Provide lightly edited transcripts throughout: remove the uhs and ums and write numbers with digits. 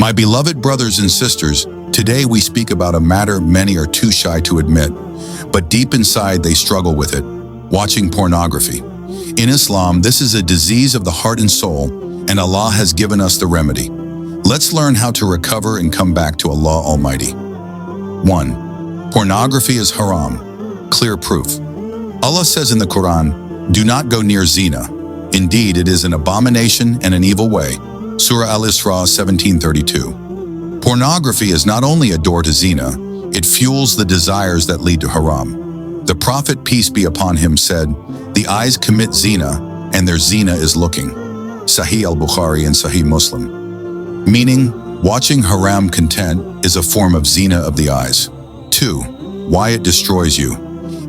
My beloved brothers and sisters, today we speak about a matter many are too shy to admit, but deep inside they struggle with it: watching pornography. In Islam, this is a disease of the heart and soul, and Allah has given us the remedy. Let's learn how to recover and come back to Allah Almighty. 1. Pornography is haram. Clear proof. Allah says in the Qur'an, "Do not go near zina. Indeed, it is an abomination and an evil way." Surah Al-Isra 17:32. Pornography is not only a door to zina, it fuels the desires that lead to haram. The Prophet, peace be upon him, said, "The eyes commit zina, and their zina is looking." Sahih al-Bukhari and Sahih Muslim. Meaning, watching haram content is a form of zina of the eyes. 2. Why it destroys you.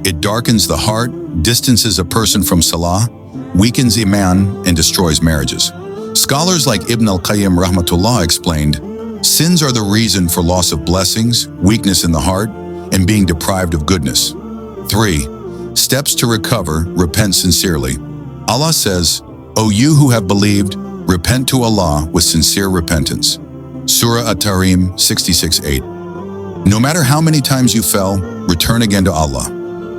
It darkens the heart, distances a person from salah, weakens iman, and destroys marriages. Scholars like Ibn al-Qayyim rahmatullah explained, sins are the reason for loss of blessings, weakness in the heart, and being deprived of goodness. 3. Steps to recover: repent sincerely. Allah says, "O you who have believed, repent to Allah with sincere repentance." Surah At-Tahrim 66:8. No matter how many times you fell, return again to Allah.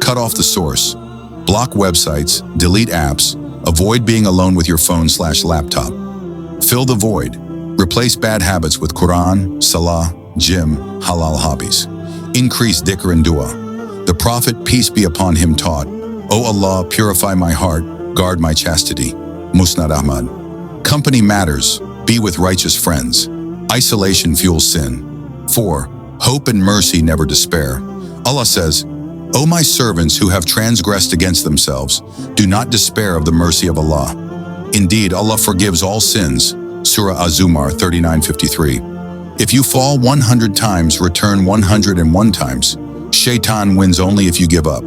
Cut off the source. Block websites, delete apps, avoid being alone with your phone/laptop. Fill the void. Replace bad habits with Qur'an, salah, gym, halal hobbies. Increase dhikr and dua. The Prophet, peace be upon him, taught, "O Allah, purify my heart, guard my chastity." Musnad Ahmad. Company matters. Be with righteous friends. Isolation fuels sin. 4. Hope and mercy never despair. Allah says, "O my servants who have transgressed against themselves, do not despair of the mercy of Allah. Indeed, Allah forgives all sins." Surah Az-Zumar 39:53. If you fall 100 times, return 101 times. Shaytan wins only if you give up.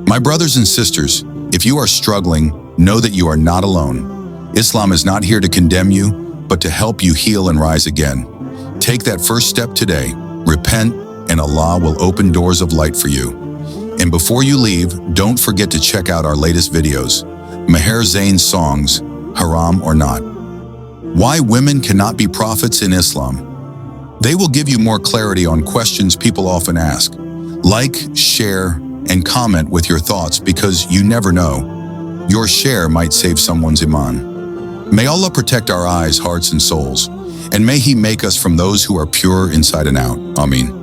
My brothers and sisters, if you are struggling, know that you are not alone. Islam is not here to condemn you, but to help you heal and rise again. Take that first step today, repent, and Allah will open doors of light for you. And before you leave, don't forget to check out our latest videos. Maher Zain's songs, Haram or Not. Why women cannot be prophets in Islam. They will give you more clarity on questions people often ask. Like, share, and comment with your thoughts, because you never know. Your share might save someone's iman. May Allah protect our eyes, hearts, and souls, and may He make us from those who are pure inside and out. Ameen.